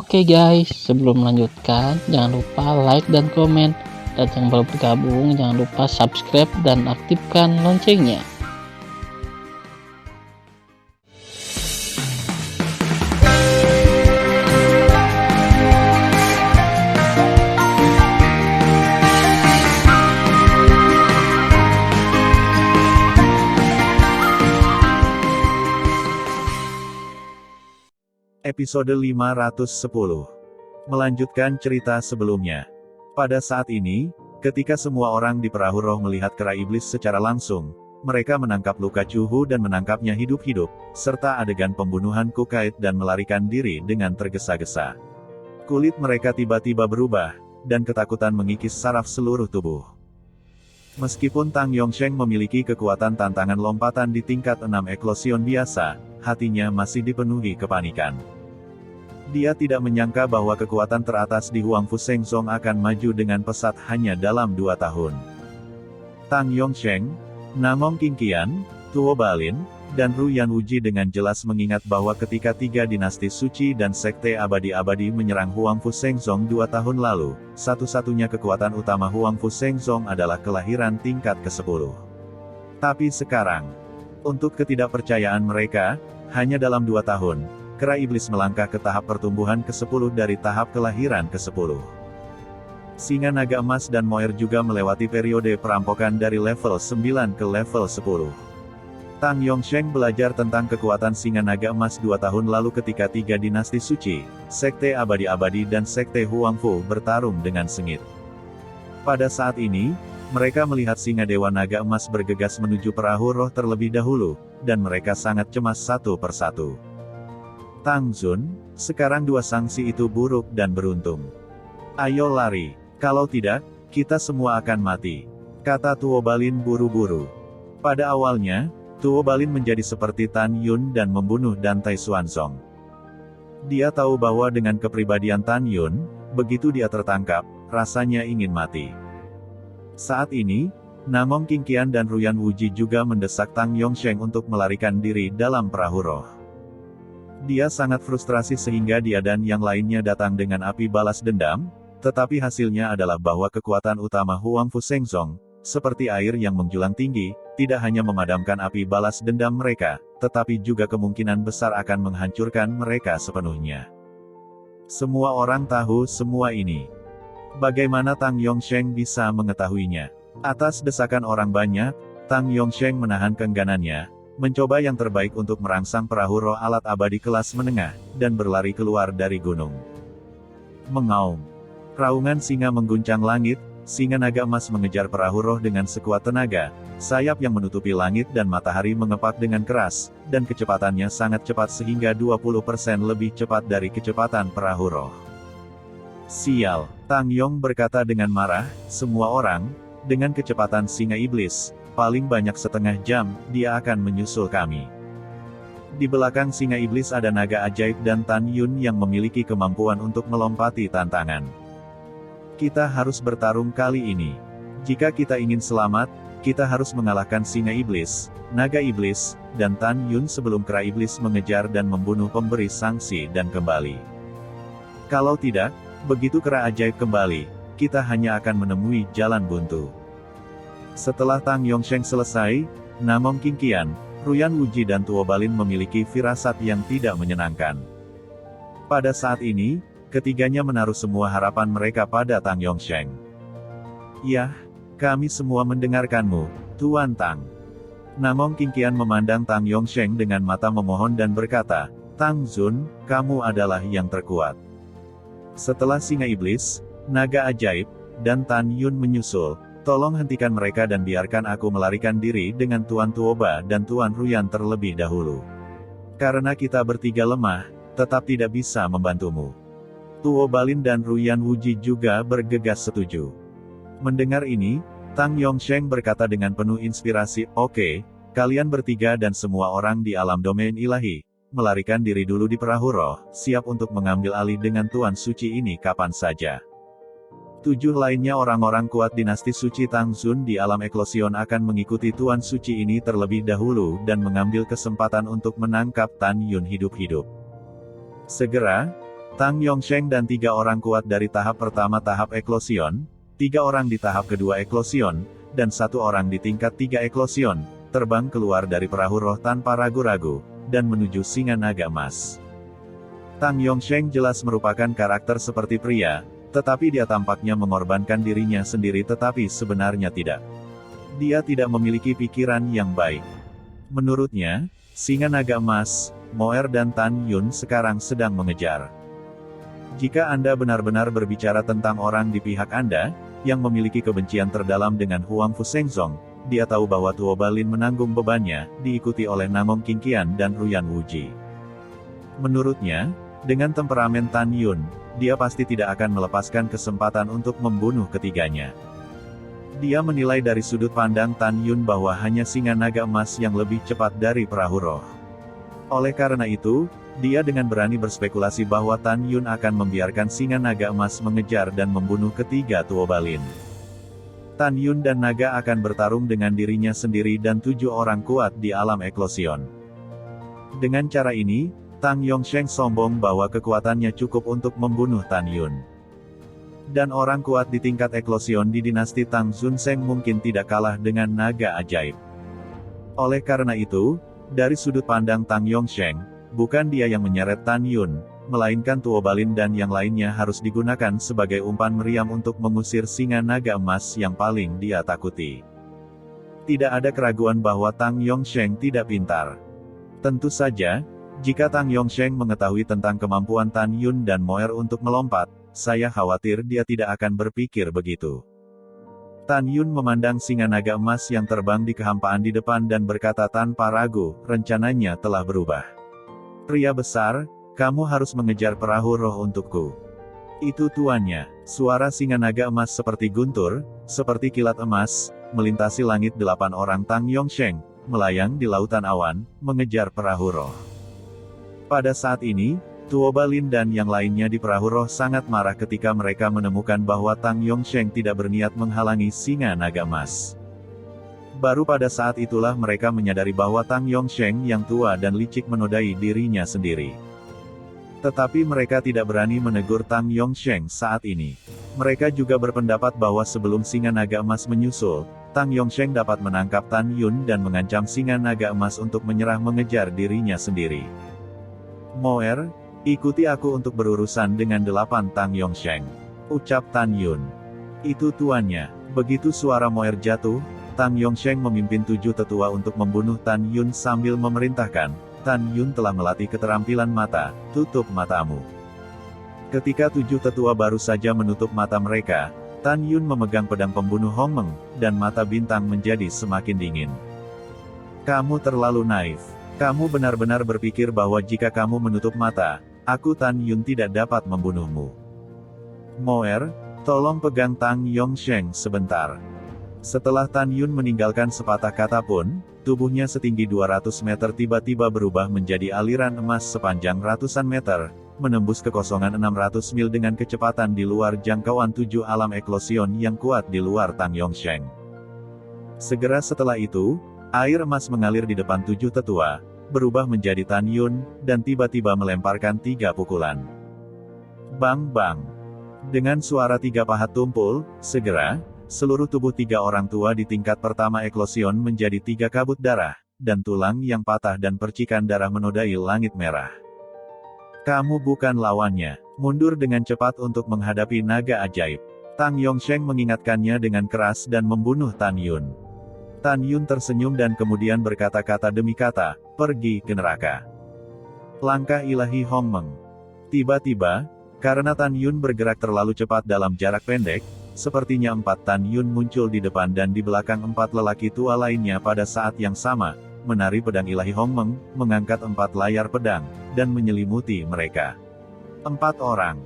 Oke guys, sebelum melanjutkan, jangan lupa like dan komen. Dan yang baru bergabung, jangan lupa subscribe dan aktifkan loncengnya. Episode 510. Melanjutkan cerita sebelumnya. Pada saat ini, ketika semua orang di perahu roh melihat kera iblis secara langsung, mereka menangkap Luka Cuhu dan menangkapnya hidup-hidup, serta adegan pembunuhan Kukait dan melarikan diri dengan tergesa-gesa. Kulit mereka tiba-tiba berubah, dan ketakutan mengikis saraf seluruh tubuh. Meskipun Tang Yongsheng memiliki kekuatan tantangan lompatan di tingkat 6 eklosion biasa, hatinya masih dipenuhi kepanikan. Dia tidak menyangka bahwa kekuatan teratas di Huangfu Shengzong akan maju dengan pesat hanya dalam 2 tahun. Tang Yongsheng, Namong Qingqian, Tuo Balin, dan Ru Yanwuji dengan jelas mengingat bahwa ketika 3 dinasti suci dan sekte abadi-abadi menyerang Huangfu Shengzong 2 tahun lalu, satu-satunya kekuatan utama Huangfu Shengzong adalah kelahiran tingkat ke-10. Tapi sekarang, untuk ketidakpercayaan mereka, hanya dalam 2 tahun, kera iblis melangkah ke tahap pertumbuhan ke-10 dari tahap kelahiran ke-10. Singa naga emas dan Moer juga melewati periode perampokan dari level 9 ke level 10. Tang Yongsheng belajar tentang kekuatan singa naga emas 2 tahun lalu ketika 3 dinasti suci, sekte abadi-abadi dan sekte Huangfu bertarung dengan sengit. Pada saat ini, mereka melihat singa dewa naga emas bergegas menuju perahu roh terlebih dahulu, dan mereka sangat cemas satu persatu. Tang Zun, sekarang 2 sanksi itu buruk dan beruntung. Ayo lari, kalau tidak, kita semua akan mati, kata Tuo Balin buru-buru. Pada awalnya, Tuo Balin menjadi seperti Tan Yun dan membunuh Dantai Xuanzong. Dia tahu bahwa dengan kepribadian Tan Yun, begitu dia tertangkap, rasanya ingin mati. Saat ini, Namong Qingqian dan Ru Yanwuji juga mendesak Tang Yongsheng untuk melarikan diri dalam perahu roh. Dia sangat frustrasi sehingga dia dan yang lainnya datang dengan api balas dendam, tetapi hasilnya adalah bahwa kekuatan utama Huangfu Shengzong, seperti air yang menjulang tinggi, tidak hanya memadamkan api balas dendam mereka, tetapi juga kemungkinan besar akan menghancurkan mereka sepenuhnya. Semua orang tahu semua ini. Bagaimana Tang Yongsheng bisa mengetahuinya? Atas desakan orang banyak, Tang Yongsheng menahan keengganannya, mencoba yang terbaik untuk merangsang perahu roh alat abadi kelas menengah, dan berlari keluar dari gunung. Mengaum. Raungan singa mengguncang langit, singa naga emas mengejar perahu roh dengan sekuat tenaga, sayap yang menutupi langit dan matahari mengepak dengan keras, dan kecepatannya sangat cepat sehingga 20% lebih cepat dari kecepatan perahu roh. Sial, Tang Yong berkata dengan marah, semua orang, dengan kecepatan singa iblis, paling banyak setengah jam, dia akan menyusul kami. Di belakang singa iblis ada naga ajaib dan Tan Yun yang memiliki kemampuan untuk melompati tantangan. Kita harus bertarung kali ini. Jika kita ingin selamat, kita harus mengalahkan singa iblis, naga iblis, dan Tan Yun sebelum kera iblis mengejar dan membunuh pemberi sanksi dan kembali. Kalau tidak, begitu kera ajaib kembali, kita hanya akan menemui jalan buntu. Setelah Tang Yongsheng selesai, Namong Qingqian, Ru Yanwuji dan Tuo Balin memiliki firasat yang tidak menyenangkan. Pada saat ini, ketiganya menaruh semua harapan mereka pada Tang Yongsheng. Yah, kami semua mendengarkanmu, Tuan Tang. Namong Qingqian memandang Tang Yongsheng dengan mata memohon dan berkata, Tang Zun, kamu adalah yang terkuat. Setelah singa iblis, naga ajaib, dan Tan Yun menyusul, tolong hentikan mereka dan biarkan aku melarikan diri dengan Tuan Tuoba dan Tuan Ruyan terlebih dahulu. Karena kita bertiga lemah, tetap tidak bisa membantumu. Tuo Balin dan Ru Yanwuji juga bergegas setuju. Mendengar ini, Tang Yongsheng berkata dengan penuh inspirasi, oke, kalian bertiga dan semua orang di alam domain ilahi, melarikan diri dulu di perahu roh, siap untuk mengambil alih dengan Tuan Suci ini kapan saja. 7 lainnya orang-orang kuat dinasti suci Tang Zun di alam eklosion akan mengikuti Tuan Suci ini terlebih dahulu dan mengambil kesempatan untuk menangkap Tan Yun hidup-hidup. Segera, Tang Yongsheng dan 3 orang kuat dari tahap pertama tahap eklosion, 3 orang di tahap kedua eklosion, dan 1 orang di tingkat 3 eklosion, terbang keluar dari perahu roh tanpa ragu-ragu, dan menuju singa naga emas. Tang Yongsheng jelas merupakan karakter seperti pria, tetapi dia tampaknya mengorbankan dirinya sendiri tetapi sebenarnya tidak. Dia tidak memiliki pikiran yang baik. Menurutnya, singa naga emas, Moer dan Tan Yun sekarang sedang mengejar. Jika Anda benar-benar berbicara tentang orang di pihak Anda, yang memiliki kebencian terdalam dengan Huang Fushengzong, dia tahu bahwa Tuo Balin menanggung bebannya, diikuti oleh Namong Qingqian dan Ruyan Wuji. Menurutnya, dengan temperamen Tan Yun, dia pasti tidak akan melepaskan kesempatan untuk membunuh ketiganya. Dia menilai dari sudut pandang Tan Yun bahwa hanya singa naga emas yang lebih cepat dari perahu roh. Oleh karena itu, dia dengan berani berspekulasi bahwa Tan Yun akan membiarkan singa naga emas mengejar dan membunuh ketiga Tuo Balin. Tan Yun dan naga akan bertarung dengan dirinya sendiri dan 7 orang kuat di alam eklosion. Dengan cara ini, Tang Yongsheng sombong bahwa kekuatannya cukup untuk membunuh Tan Yun. Dan orang kuat di tingkat eklosion di dinasti Tang Zunseng mungkin tidak kalah dengan naga ajaib. Oleh karena itu, dari sudut pandang Tang Yongsheng, bukan dia yang menyeret Tan Yun, melainkan Tuo Balin dan yang lainnya harus digunakan sebagai umpan meriam untuk mengusir singa naga emas yang paling dia takuti. Tidak ada keraguan bahwa Tang Yongsheng tidak pintar. Tentu saja, jika Tang Yongsheng mengetahui tentang kemampuan Tan Yun dan Moer untuk melompat, saya khawatir dia tidak akan berpikir begitu. Tan Yun memandang singa naga emas yang terbang di kehampaan di depan dan berkata tanpa ragu, rencananya telah berubah. Pria besar, kamu harus mengejar perahu roh untukku. Itu tuannya. Suara singa naga emas seperti guntur, seperti kilat emas, melintasi langit 8 orang Tang Yongsheng, melayang di lautan awan, mengejar perahu roh. Pada saat ini, Tuo Balin dan yang lainnya di perahu roh sangat marah ketika mereka menemukan bahwa Tang Yongsheng tidak berniat menghalangi singa naga emas. Baru pada saat itulah mereka menyadari bahwa Tang Yongsheng yang tua dan licik menodai dirinya sendiri. Tetapi mereka tidak berani menegur Tang Yongsheng saat ini. Mereka juga berpendapat bahwa sebelum singa naga emas menyusul, Tang Yongsheng dapat menangkap Tan Yun dan mengancam singa naga emas untuk menyerah mengejar dirinya sendiri. Moer, ikuti aku untuk berurusan dengan 8 Tang Yongsheng, ucap Tan Yun. Itu tuannya. Begitu suara Moer jatuh, Tang Yongsheng memimpin 7 tetua untuk membunuh Tan Yun sambil memerintahkan, Tan Yun telah melatih keterampilan mata, tutup matamu. Ketika 7 tetua baru saja menutup mata mereka, Tan Yun memegang pedang pembunuh Hong Meng, dan mata bintang menjadi semakin dingin. Kamu terlalu naif. Kamu benar-benar berpikir bahwa jika kamu menutup mata, aku Tan Yun tidak dapat membunuhmu. Moer, tolong pegang Tang Yongsheng sebentar. Setelah Tan Yun meninggalkan sepatah kata pun, tubuhnya setinggi 200 meter tiba-tiba berubah menjadi aliran emas sepanjang ratusan meter, menembus kekosongan 600 mil dengan kecepatan di luar jangkauan 7 alam eklosion yang kuat di luar Tang Yongsheng. Segera setelah itu, air emas mengalir di depan 7 tetua, berubah menjadi Tan Yun, dan tiba-tiba melemparkan 3 pukulan. Bang bang. Dengan suara 3 pahat tumpul, segera, seluruh tubuh 3 orang tua di tingkat pertama eklosion menjadi 3 kabut darah, dan tulang yang patah dan percikan darah menodai langit merah. Kamu bukan lawannya. Mundur dengan cepat untuk menghadapi naga ajaib. Tang Yongsheng mengingatkannya dengan keras dan membunuh Tan Yun. Tan Yun tersenyum dan kemudian berkata-kata demi kata, pergi ke neraka. Langkah ilahi Hong Meng. Tiba-tiba, karena Tan Yun bergerak terlalu cepat dalam jarak pendek, sepertinya 4 Tan Yun muncul di depan dan di belakang 4 lelaki tua lainnya pada saat yang sama, menari pedang ilahi Hong Meng, mengangkat 4 layar pedang, dan menyelimuti mereka. 4 orang.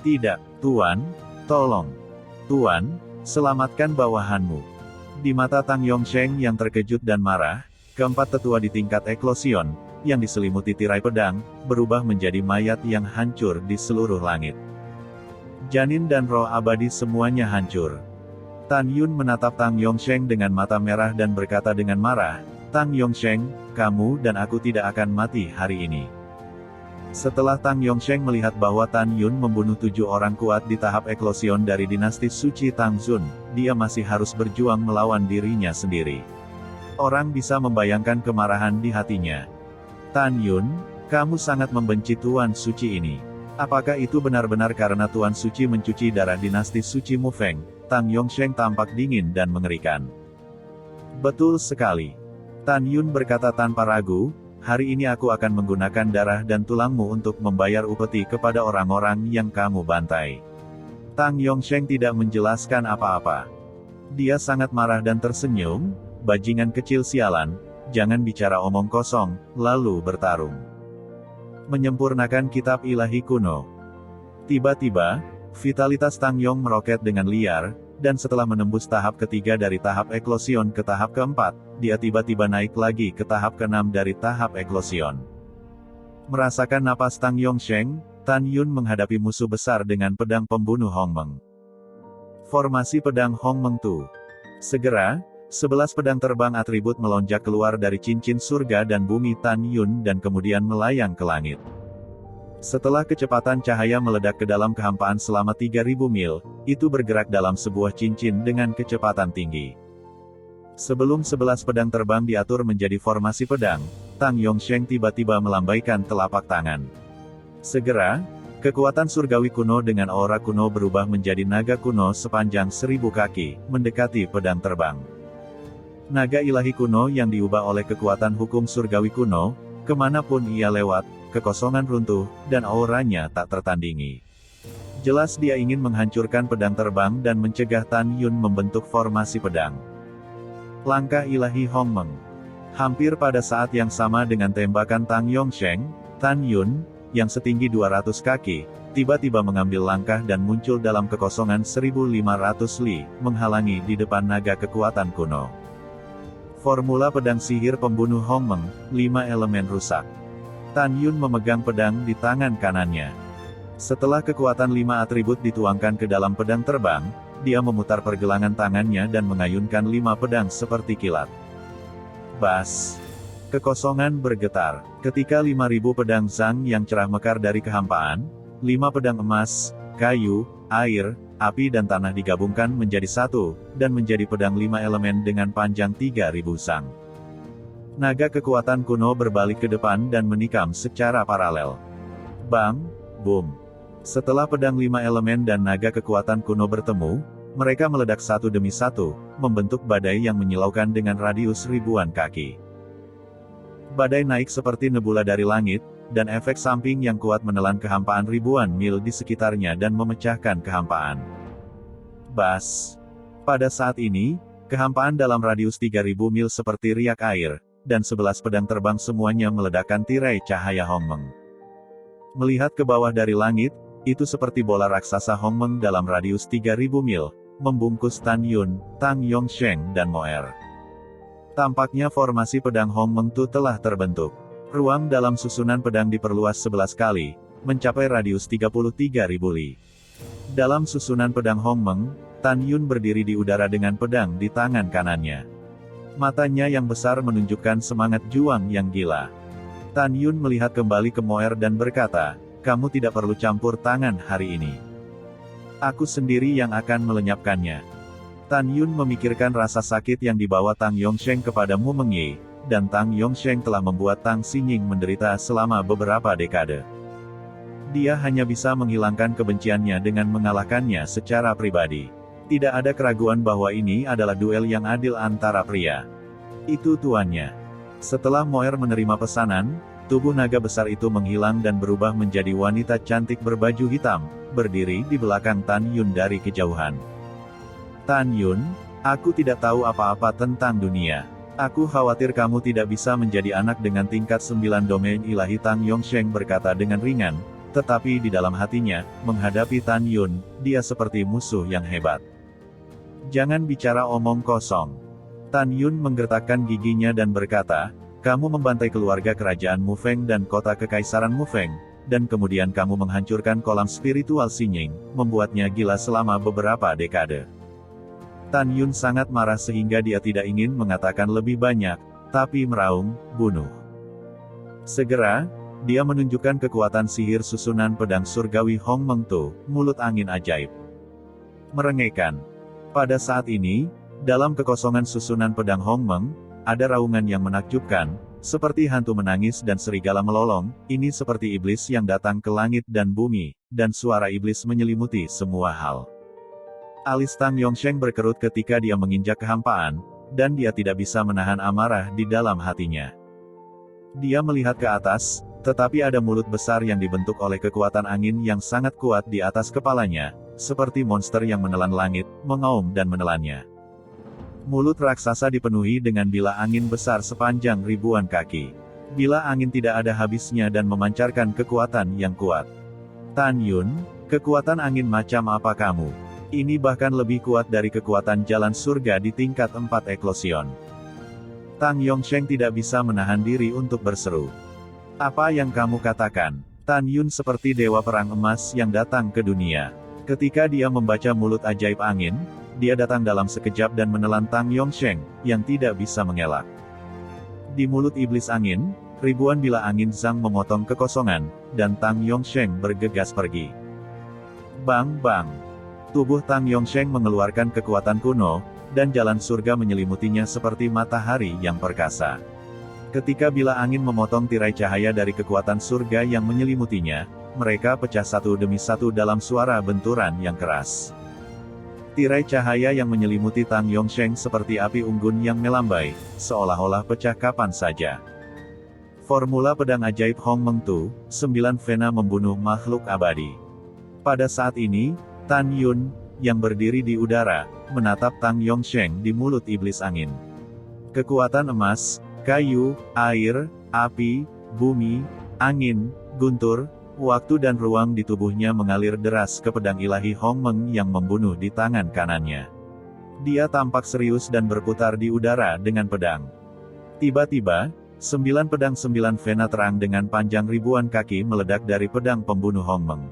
Tidak, Tuan, tolong. Tuan, selamatkan bawahanmu. Di mata Tang Yongsheng yang terkejut dan marah, keempat tetua di tingkat eklosion, yang diselimuti tirai pedang, berubah menjadi mayat yang hancur di seluruh langit. Janin dan roh abadi semuanya hancur. Tan Yun menatap Tang Yongsheng dengan mata merah dan berkata dengan marah, Tang Yongsheng, kamu dan aku tidak akan mati hari ini. Setelah Tang Yongsheng melihat bahwa Tan Yun membunuh 7 orang kuat di tahap eklosion dari dinasti suci Tang Zun, dia masih harus berjuang melawan dirinya sendiri. Orang bisa membayangkan kemarahan di hatinya. Tan Yun, kamu sangat membenci Tuan Suci ini. Apakah itu benar-benar karena Tuan Suci mencuci darah dinasti suci Mufeng? Tang Yongsheng tampak dingin dan mengerikan. Betul sekali. Tan Yun berkata tanpa ragu, hari ini aku akan menggunakan darah dan tulangmu untuk membayar upeti kepada orang-orang yang kamu bantai. Tang Yongsheng tidak menjelaskan apa-apa. Dia sangat marah dan tersenyum, bajingan kecil sialan, jangan bicara omong kosong, lalu bertarung. Menyempurnakan kitab ilahi kuno. Tiba-tiba, vitalitas Tang Yong meroket dengan liar, dan setelah menembus tahap ketiga dari tahap eklosion ke tahap keempat, dia tiba-tiba naik lagi ke tahap keenam dari tahap eklosion. Merasakan napas Tang Yongsheng, Tan Yun menghadapi musuh besar dengan pedang pembunuh Hongmeng. Formasi pedang Hongmeng Tu. Segera, 11 pedang terbang atribut melonjak keluar dari cincin surga dan bumi Tan Yun dan kemudian melayang ke langit. Setelah kecepatan cahaya meledak ke dalam kehampaan selama 3.000 mil, itu bergerak dalam sebuah cincin dengan kecepatan tinggi. Sebelum 11 pedang terbang diatur menjadi formasi pedang, Tang Yongsheng tiba-tiba melambaikan telapak tangan. Segera, kekuatan surgawi kuno dengan aura kuno berubah menjadi naga kuno sepanjang 1000 kaki, mendekati pedang terbang. Naga ilahi kuno yang diubah oleh kekuatan hukum surgawi kuno, kemanapun ia lewat, kekosongan runtuh, dan auranya tak tertandingi. Jelas dia ingin menghancurkan pedang terbang dan mencegah Tan Yun membentuk formasi pedang. Langkah ilahi Hongmeng. Hampir pada saat yang sama dengan tembakan Tang Yongsheng, Tan Yun, yang setinggi 200 kaki, tiba-tiba mengambil langkah dan muncul dalam kekosongan 1500 li, menghalangi di depan naga kekuatan kuno. Formula pedang sihir pembunuh Hongmeng, 5 elemen rusak. Tan Yun memegang pedang di tangan kanannya. Setelah kekuatan 5 atribut dituangkan ke dalam pedang terbang, dia memutar pergelangan tangannya dan mengayunkan 5 pedang seperti kilat. Bas! Kekosongan bergetar, ketika 5.000 pedang Zhang yang cerah mekar dari kehampaan, 5 pedang emas, kayu, air, api dan tanah digabungkan menjadi satu, dan menjadi pedang 5 elemen dengan panjang 3.000 zhang. Naga kekuatan kuno berbalik ke depan dan menikam secara paralel. Bang! Boom! Setelah pedang 5 elemen dan naga kekuatan kuno bertemu, mereka meledak satu demi satu, membentuk badai yang menyilaukan dengan radius ribuan kaki. Badai naik seperti nebula dari langit, dan efek samping yang kuat menelan kehampaan ribuan mil di sekitarnya dan memecahkan kehampaan. Bas! Pada saat ini, kehampaan dalam radius 3.000 mil seperti riak air, dan 11 pedang terbang semuanya meledakkan tirai cahaya Hongmeng. Melihat ke bawah dari langit, itu seperti bola raksasa Hongmeng dalam radius 3.000 mil, membungkus Tan Yun, Tang Yongsheng dan Moer. Tampaknya formasi pedang Hongmeng Tu telah terbentuk. Ruang dalam susunan pedang diperluas 11 kali, mencapai radius 33.000 li. Dalam susunan pedang Hongmeng, Tan Yun berdiri di udara dengan pedang di tangan kanannya. Matanya yang besar menunjukkan semangat juang yang gila. Tan Yun melihat kembali ke Moer dan berkata, kamu tidak perlu campur tangan hari ini. Aku sendiri yang akan melenyapkannya. Tan Yun memikirkan rasa sakit yang dibawa Tang Yongsheng kepada Mu Mengyi, dan Tang Yongsheng telah membuat Tang Xinying menderita selama beberapa dekade. Dia hanya bisa menghilangkan kebenciannya dengan mengalahkannya secara pribadi. Tidak ada keraguan bahwa ini adalah duel yang adil antara pria. Itu tuannya. Setelah Moer menerima pesanan, tubuh naga besar itu menghilang dan berubah menjadi wanita cantik berbaju hitam, berdiri di belakang Tan Yun dari kejauhan. Tan Yun, aku tidak tahu apa-apa tentang dunia. Aku khawatir kamu tidak bisa menjadi anak dengan tingkat 9 domain ilahi. Tang Yongsheng berkata dengan ringan, tetapi di dalam hatinya, menghadapi Tan Yun, dia seperti musuh yang hebat. Jangan bicara omong kosong. Tan Yun menggertakkan giginya dan berkata, kamu membantai keluarga kerajaan Mufeng dan kota kekaisaran Mufeng, dan kemudian kamu menghancurkan kolam spiritual Xinying, membuatnya gila selama beberapa dekade. Tan Yun sangat marah sehingga dia tidak ingin mengatakan lebih banyak, tapi meraung, bunuh. Segera, Dia menunjukkan kekuatan sihir susunan pedang surgawi Hong Meng Tu, mulut angin ajaib. Merengekkan. Pada saat ini, dalam kekosongan susunan pedang Hong Meng, ada raungan yang menakjubkan, seperti hantu menangis dan serigala melolong. Ini seperti iblis yang datang ke langit dan bumi, dan suara iblis menyelimuti semua hal. Alis Tang Yongsheng berkerut ketika dia menginjak kehampaan, dan dia tidak bisa menahan amarah di dalam hatinya. Dia melihat ke atas, tetapi ada mulut besar yang dibentuk oleh kekuatan angin yang sangat kuat di atas kepalanya, seperti monster yang menelan langit, mengaum dan menelannya. Mulut raksasa dipenuhi dengan bila angin besar sepanjang ribuan kaki. Bila angin tidak ada habisnya dan memancarkan kekuatan yang kuat. Tan Yun, kekuatan angin macam apa kamu? Ini bahkan lebih kuat dari kekuatan jalan surga di tingkat 4 eklosion. Tang Yongsheng tidak bisa menahan diri untuk berseru. Apa yang kamu katakan? Tan Yun seperti dewa perang emas yang datang ke dunia. Ketika dia membaca mulut ajaib angin, dia datang dalam sekejap dan menelan Tang Yongsheng, yang tidak bisa mengelak. Di mulut iblis angin, ribuan bila angin zang memotong kekosongan, dan Tang Yongsheng bergegas pergi. Bang bang. Tubuh Tang Yongsheng mengeluarkan kekuatan kuno, dan jalan surga menyelimutinya seperti matahari yang perkasa. Ketika bila angin memotong tirai cahaya dari kekuatan surga yang menyelimutinya, mereka pecah satu demi satu dalam suara benturan yang keras. Tirai cahaya yang menyelimuti Tang Yongsheng seperti api unggun yang melambai, seolah-olah pecah kapan saja. Formula pedang ajaib Hong Meng Tu, 9 vena membunuh makhluk abadi. Pada saat ini, Tan Yun, yang berdiri di udara, menatap Tang Yongsheng di mulut iblis angin. Kekuatan emas, kayu, air, api, bumi, angin, guntur, waktu dan ruang di tubuhnya mengalir deras ke pedang ilahi Hong Meng yang membunuh di tangan kanannya. Dia tampak serius dan berputar di udara dengan pedang. Tiba-tiba, 9 pedang 9 vena terang dengan panjang ribuan kaki meledak dari pedang pembunuh Hong Meng.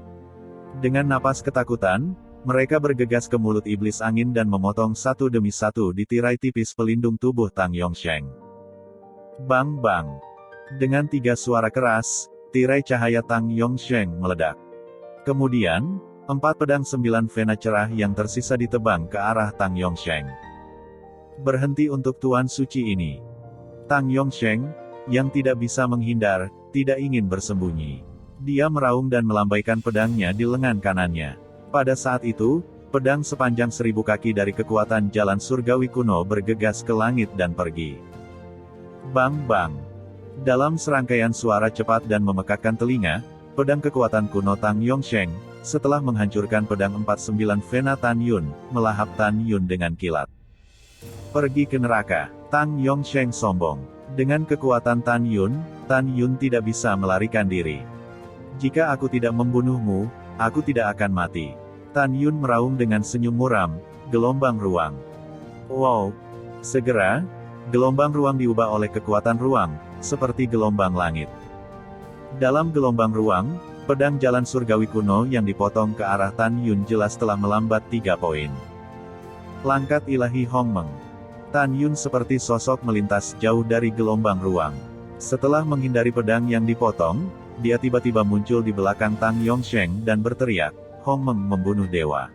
Dengan napas ketakutan, mereka bergegas ke mulut iblis angin dan memotong satu demi satu di tirai tipis pelindung tubuh Tang Yongsheng. Bang bang. Dengan 3 suara keras, tirai cahaya Tang Yongsheng meledak. Kemudian, 4 pedang 9 vena cerah yang tersisa ditebang ke arah Tang Yongsheng. Berhenti untuk Tuan Suci ini. Tang Yongsheng, yang tidak bisa menghindar, tidak ingin bersembunyi. Dia meraung dan melambaikan pedangnya di lengan kanannya. Pada saat itu, pedang sepanjang 1000 kaki dari kekuatan jalan surgawi kuno bergegas ke langit dan pergi. Bang bang. Dalam serangkaian suara cepat dan memekakkan telinga, pedang kekuatan kuno Tang Yongsheng, setelah menghancurkan pedang 49 vena Tan Yun, melahap Tan Yun dengan kilat. Pergi ke neraka. Tang Yongsheng sombong. Dengan kekuatan Tan Yun tidak bisa melarikan diri. Jika aku tidak membunuhmu, aku tidak akan mati. Tan Yun meraung dengan senyum muram, gelombang ruang. Wow! Segera, gelombang ruang diubah oleh kekuatan ruang, seperti gelombang langit. Dalam gelombang ruang, pedang jalan surgawi kuno yang dipotong ke arah Tan Yun jelas telah melambat 3 poin. Langkat ilahi Hong Meng. Tan Yun seperti sosok melintas jauh dari gelombang ruang. Setelah menghindari pedang yang dipotong, dia tiba-tiba muncul di belakang Tang Yongsheng dan berteriak, Hong Meng membunuh dewa.